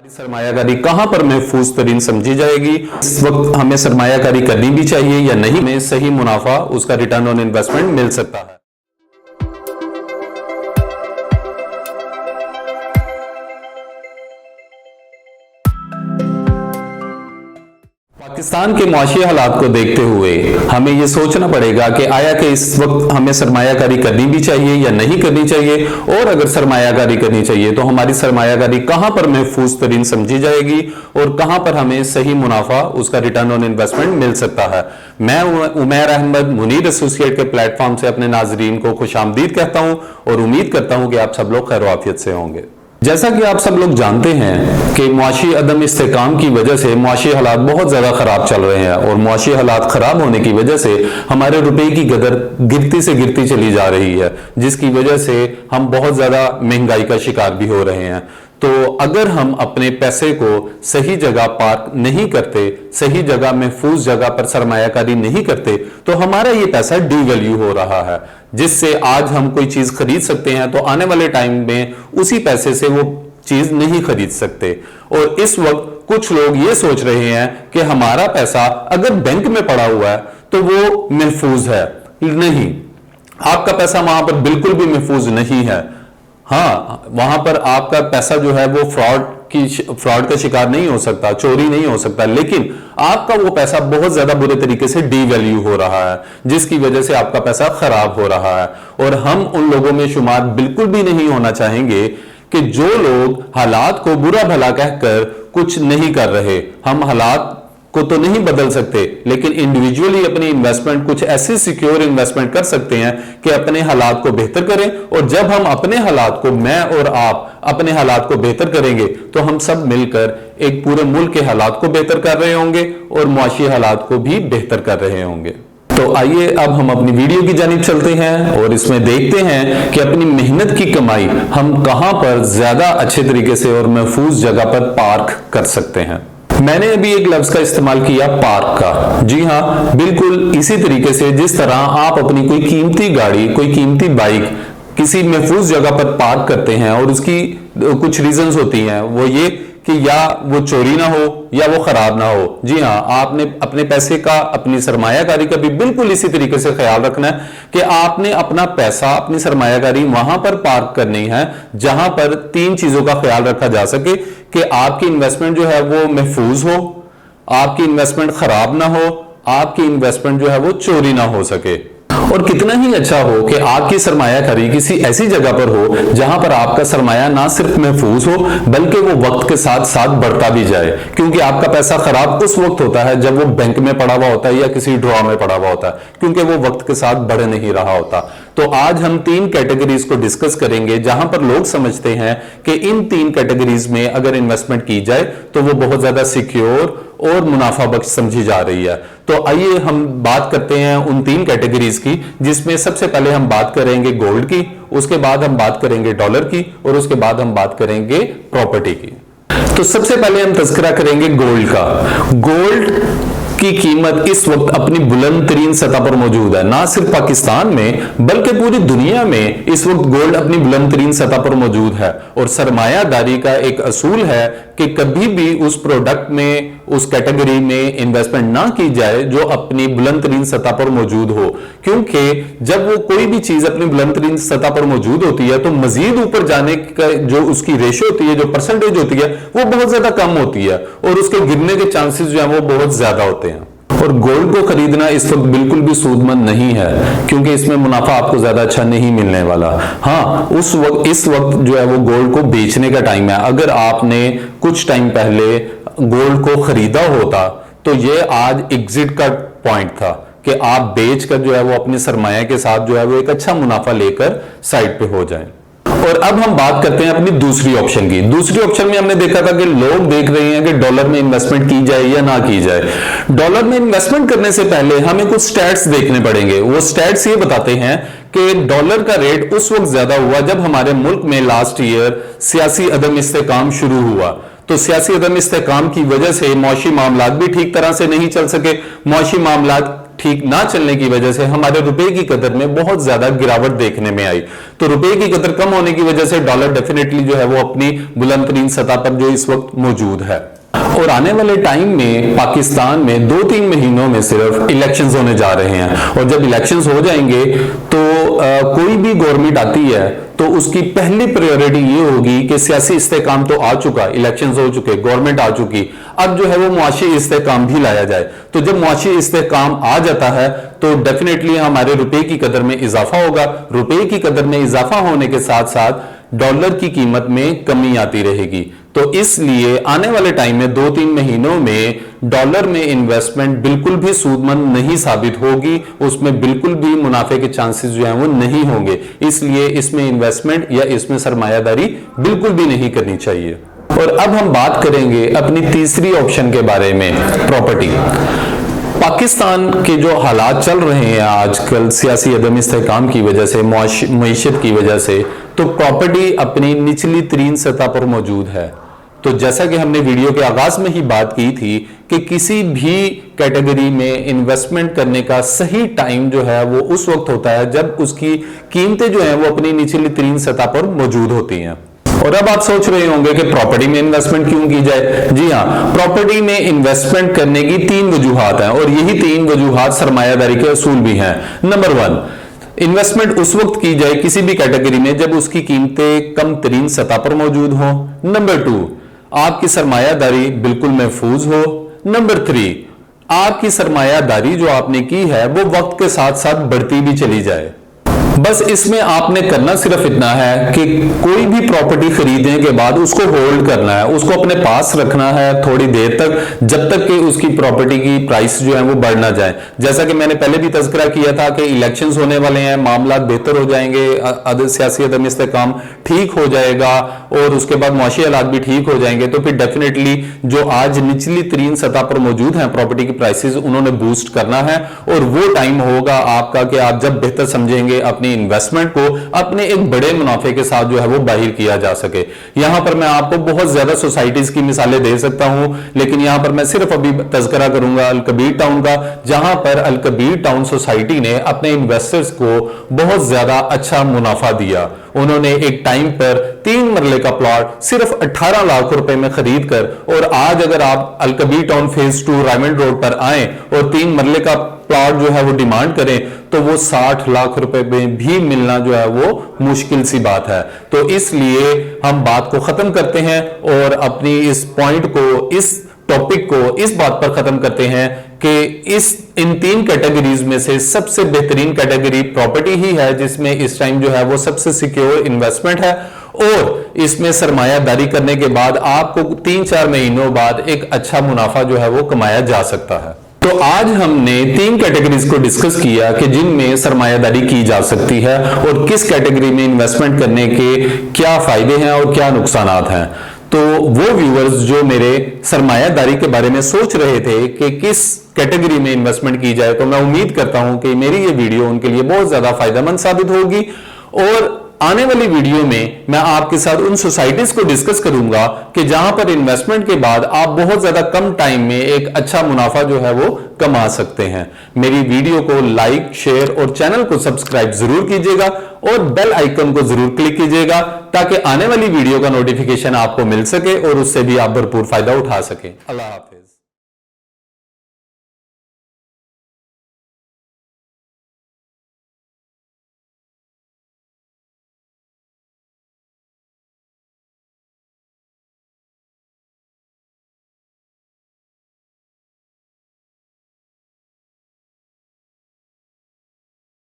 सरमायाकारी कहां पर महफूज तरीन समझी जाएगी, इस वक्त हमें सरमायाकारी करनी भी चाहिए या नहीं, हमें सही मुनाफा उसका रिटर्न ऑन इन्वेस्टमेंट मिल सकता है। पाकिस्तान के मुआशी हालात को देखते हुए हमें यह सोचना पड़ेगा कि आया कि इस वक्त हमें सरमायाकारी करनी भी चाहिए या नहीं करनी चाहिए, और अगर सरमायाकारी करनी चाहिए तो हमारी सरमायाकारी कहां पर महफूज तरीन समझी जाएगी और कहां पर हमें सही मुनाफा उसका रिटर्न ऑन इन्वेस्टमेंट मिल सकता है। मैं उमैर अहमद मुनीर एसोसिएट के प्लेटफॉर्म से अपने नाजरीन को खुशामदीद कहता हूं और उम्मीद करता हूं कि आप सब लोग खैर आफियत से होंगे। जैसा कि आप सब लोग जानते हैं कि मुआशी अदम इस्तेकाम की वजह से मुआशी हालात बहुत ज़्यादा ख़राब चल रहे हैं, और मुआशी हालात ख़राब होने की वजह से हमारे रुपए की कदर गिरती से गिरती चली जा रही है, जिसकी वजह से हम बहुत ज़्यादा महंगाई का शिकार भी हो रहे हैं। तो अगर हम अपने पैसे को सही जगह पार्क नहीं करते, सही जगह महफूज जगह पर सरमायाकारी नहीं करते, तो हमारा ये पैसा डीवैल्यू हो रहा है, जिससे आज हम कोई चीज खरीद सकते हैं तो आने वाले टाइम में उसी पैसे से वो चीज नहीं खरीद सकते। और इस वक्त कुछ लोग ये सोच रहे हैं कि हमारा पैसा अगर बैंक में पड़ा हुआ है तो वो महफूज है। नहीं, आपका पैसा वहां पर बिल्कुल भी महफूज नहीं है। हाँ, वहां पर आपका पैसा जो है वो फ्रॉड का शिकार नहीं हो सकता, चोरी नहीं हो सकता, लेकिन आपका वो पैसा बहुत ज्यादा बुरे तरीके से डीवैल्यू हो रहा है, जिसकी वजह से आपका पैसा खराब हो रहा है। और हम उन लोगों में शुमार बिल्कुल भी नहीं होना चाहेंगे कि जो लोग हालात को बुरा भला कहकर कुछ नहीं कर रहे। हम हालात को तो नहीं बदल सकते, लेकिन इंडिविजुअली अपनी इन्वेस्टमेंट कुछ ऐसी सिक्योर इन्वेस्टमेंट कर सकते हैं कि अपने हालात को बेहतर करें। और जब हम अपने हालात को, मैं और आप अपने हालात को बेहतर करेंगे तो हम सब मिलकर एक पूरे मुल्क के हालात को बेहतर कर रहे होंगे और मुआशी हालात को भी बेहतर कर रहे होंगे। तो आइए अब हम अपनी वीडियो की जानिब चलते हैं और इसमें देखते हैं कि अपनी मेहनत की कमाई हम कहां पर ज्यादा अच्छे तरीके से और महफूज जगह पर पार्क कर सकते हैं। मैंने अभी एक लफ्ज का इस्तेमाल किया, पार्क का। जी हां, बिल्कुल इसी तरीके से जिस तरह आप अपनी कोई कीमती गाड़ी, कोई कीमती बाइक किसी महफूज जगह पर पार्क करते हैं, और उसकी कुछ रीजंस होती हैं, वो ये कि या वो चोरी ना हो या वो खराब ना हो। जी हां, आपने अपने पैसे का, अपनी सरमायाकारी का भी बिल्कुल इसी तरीके से ख्याल रखना है कि आपने अपना पैसा, अपनी सरमायाकारी वहां पर पार्क करनी है जहां पर तीन चीजों का ख्याल रखा जा सके कि आपकी इन्वेस्टमेंट जो है वो महफूज हो, आपकी इन्वेस्टमेंट खराब ना हो, आपकी इन्वेस्टमेंट जो है वो चोरी ना हो सके। और कितना ही अच्छा हो कि आपकी सरमायाकारी किसी ऐसी जगह पर हो जहां पर आपका सरमाया ना सिर्फ महफूज हो बल्कि वो वक्त के साथ साथ बढ़ता भी जाए, क्योंकि आपका पैसा खराब उस वक्त होता है जब वो बैंक में पड़ा हुआ होता है या किसी ड्रॉ में पड़ा हुआ होता है, क्योंकि वो वक्त के साथ बढ़ नहीं रहा होता। तो आज हम तीन कैटेगरीज को डिस्कस करेंगे जहां पर लोग समझते हैं कि इन तीन कैटेगरीज में अगर इन्वेस्टमेंट की जाए तो वो बहुत ज्यादा सिक्योर और मुनाफा बख्श समझी जा रही है। तो आइए हम बात करते हैं उन तीन कैटेगरीज की, जिसमें सबसे पहले हम बात करेंगे गोल्ड की, उसके बाद हम बात करेंगे डॉलर की, और उसके बाद हम बात करेंगे प्रॉपर्टी की। तो सबसे पहले हम तज़किरा करेंगे गोल्ड का। गोल्ड की कीमत इस वक्त अपनी बुलंद तरीन सतह पर मौजूद है, ना सिर्फ पाकिस्तान में बल्कि पूरी दुनिया में इस वक्त गोल्ड अपनी बुलंद तरीन सतह पर मौजूद है। और सरमायादारी का एक असूल है कि कभी भी उस प्रोडक्ट में, उस कैटेगरी में इन्वेस्टमेंट ना की जाए जो अपनी बुलंद तरीन सतह पर मौजूद हो, क्योंकि जब वो कोई भी चीज अपनी बुलंद तरीन सतह पर मौजूद होती है तो मजीद ऊपर जाने का जो उसकी रेशो होती है, जो परसेंटेज होती है, वो बहुत ज्यादा कम होती है और उसके गिरने के चांसेस जो है वो बहुत ज्यादा होते हैं। और गोल्ड को खरीदना इस वक्त बिल्कुल भी सूदमंद नहीं है, क्योंकि इसमें मुनाफा आपको ज्यादा अच्छा नहीं मिलने वाला। हाँ, इस वक्त जो है वो गोल्ड को बेचने का टाइम है। अगर आपने कुछ टाइम पहले गोल्ड को खरीदा होता तो ये आज एग्जिट का पॉइंट था कि आप बेचकर जो है वो अपने सरमाया के साथ जो है वो एक अच्छा मुनाफा लेकर साइड पे हो जाए। और अब हम बात करते हैं अपनी दूसरी ऑप्शन की। दूसरी ऑप्शन में हमने देखा था कि लोग देख रहे हैं कि डॉलर में इन्वेस्टमेंट की जाए या ना की जाए। डॉलर में इन्वेस्टमेंट करने से पहले हमें कुछ स्टैट्स देखने पड़ेंगे। वो स्टैट्स ये बताते हैं कि डॉलर का रेट उस वक्त ज्यादा हुआ जब हमारे मुल्क में लास्ट ईयर सियासी अदम इस्तेकाम शुरू हुआ। तो सियासी अदम इस्तेकाम की वजह से मुआशी मामलात भी ठीक तरह से नहीं चल सके। मुआशी मामलात ठीक ना चलने की वजह से हमारे रुपए की कदर में बहुत ज्यादा गिरावट देखने में आई। तो रुपए की कदर कम होने की वजह से डॉलर डेफिनेटली जो है वो अपनी बुलंद तरीन सतह पर जो इस वक्त मौजूद है। और आने वाले टाइम में पाकिस्तान में 2-3 महीनों में सिर्फ इलेक्शंस होने जा रहे हैं, और जब इलेक्शंस हो जाएंगे तो कोई भी गवर्नमेंट आती है तो उसकी पहली प्रायोरिटी ये होगी कि सियासी इस्तेकाम तो आ चुका, इलेक्शंस हो चुके, गवर्नमेंट आ चुकी, अब जो है वो मुआशी इस्तेकाम भी लाया जाए। तो जब मुआशी इस्तेकाम आ जाता है तो डेफिनेटली हमारे रुपए की कदर में इजाफा होगा। रुपए की कदर में इजाफा होने के साथ साथ डॉलर की कीमत में कमी आती रहेगी। तो इसलिए आने वाले टाइम में 2-3 महीनों में डॉलर में इन्वेस्टमेंट बिल्कुल भी सूदमंद नहीं साबित होगी, उसमें बिल्कुल भी मुनाफे के चांसेस जो हैं वो नहीं होंगे। इसलिए इसमें इन्वेस्टमेंट या इसमें सरमायादारी बिल्कुल भी नहीं करनी चाहिए। और अब हम बात करेंगे अपनी तीसरी ऑप्शन के बारे में, प्रॉपर्टी। पाकिस्तान के जो हालात चल रहे हैं आजकल सियासी अदम इस्तेहकाम की वजह से, मईशत की वजह से, तो प्रॉपर्टी अपनी निचली तरीन सतह पर मौजूद है। तो जैसा कि हमने वीडियो के आगाज में ही बात की थी कि किसी भी कैटेगरी में इन्वेस्टमेंट करने का सही टाइम जो है वो उस वक्त होता है जब उसकी कीमतें जो हैं वो अपनी निचली तरीन सतह पर मौजूद होती हैं। और अब आप सोच रहे होंगे कि प्रॉपर्टी में इन्वेस्टमेंट क्यों की जाए। जी हाँ, प्रॉपर्टी में इन्वेस्टमेंट करने की 3 वजूहात हैं, और यही 3 वजूहात सरमायादारी के असूल भी हैं। नंबर 1, इन्वेस्टमेंट उस वक्त की जाए किसी भी कैटेगरी में जब उसकी कीमतें कम तरीन सतह पर मौजूद हो। नंबर 2, आपकी सरमायादारी बिल्कुल महफूज हो। नंबर 3, आपकी सरमायादारी जो आपने की है वो वक्त के साथ साथ बढ़ती भी चली जाए। बस इसमें आपने करना सिर्फ इतना है कि कोई भी प्रॉपर्टी खरीदने के बाद उसको होल्ड करना है, उसको अपने पास रखना है थोड़ी देर तक, जब तक कि उसकी प्रॉपर्टी की प्राइस जो है वो बढ़ ना जाए। जैसा कि मैंने पहले भी तज़किरा किया था कि इलेक्शंस होने वाले हैं, मामला बेहतर हो जाएंगे, सियासी अदम इस्तेहकाम ठीक हो जाएगा और उसके बाद मुआशी हालात भी ठीक हो जाएंगे, तो फिर डेफिनेटली जो आज निचली तरीन सतह पर मौजूद हैं प्रॉपर्टी की प्राइसेस, उन्होंने बूस्ट करना है। और वो टाइम होगा आपका कि आप जब बेहतर समझेंगे अपनी इन्वेस्टमेंट को अपने एक बड़े मुनाफे के साथ जो है वो बाहिर किया जा सके। यहां पर मैं आपको बहुत ज्यादा सोसाइटीज की मिसालें दे सकता हूं, लेकिन यहां पर मैं सिर्फ अभी तज़किरा करूंगा अल-कबीर टाउन का, जहां पर अल-कबीर टाउन सोसाइटी ने अपने इन्वेस्टर्स को बहुत ज्यादा अच्छा मुनाफा दिया। उन्होंने एक टाइम पर 3 मरले का प्लॉट सिर्फ 18 लाख रुपए में खरीद कर, और आज अगर आप अल-कबीर टाउन फेज 2 रायमंड रोड पर आए और 3 मरले का प्लॉट जो है वो डिमांड करें तो वो 60 लाख रुपए में भी मिलना जो है वो मुश्किल सी बात है। तो इसलिए हम बात को खत्म करते हैं और अपनी इस पॉइंट को, इस टॉपिक को इस बात पर खत्म करते हैं कि इन 3 कैटेगरीज में से सबसे बेहतरीन कैटेगरी प्रॉपर्टी ही है, जिसमें इस टाइम जो है वो सबसे सिक्योर इन्वेस्टमेंट है, और इसमें सरमायादारी करने के बाद आपको 3-4 महीनों बाद एक अच्छा मुनाफा जो है वो कमाया जा सकता है। तो आज हमने 3 कैटेगरीज को डिस्कस किया कि जिनमें सरमायादारी की जा सकती है और किस कैटेगरी में इन्वेस्टमेंट करने के क्या फायदे हैं और क्या नुकसानात हैं। तो वो व्यूअर्स जो मेरे सरमायादारी के बारे में सोच रहे थे कि किस कैटेगरी में इन्वेस्टमेंट की जाए, तो मैं उम्मीद करता हूं कि मेरी ये वीडियो उनके लिए बहुत ज्यादा फायदेमंद साबित होगी। और आने वाली वीडियो में मैं आपके साथ उन सोसाइटीज को डिस्कस करूंगा कि जहां पर इन्वेस्टमेंट के बाद आप बहुत ज्यादा कम टाइम में एक अच्छा मुनाफा जो है वो कमा सकते हैं। मेरी वीडियो को लाइक, शेयर और चैनल को सब्सक्राइब जरूर कीजिएगा और बेल आइकन को जरूर क्लिक कीजिएगा ताकि आने वाली वीडियो का नोटिफिकेशन आपको मिल सके और उससे भी आप भरपूर फायदा उठा सके। अल्लाह हाफिज।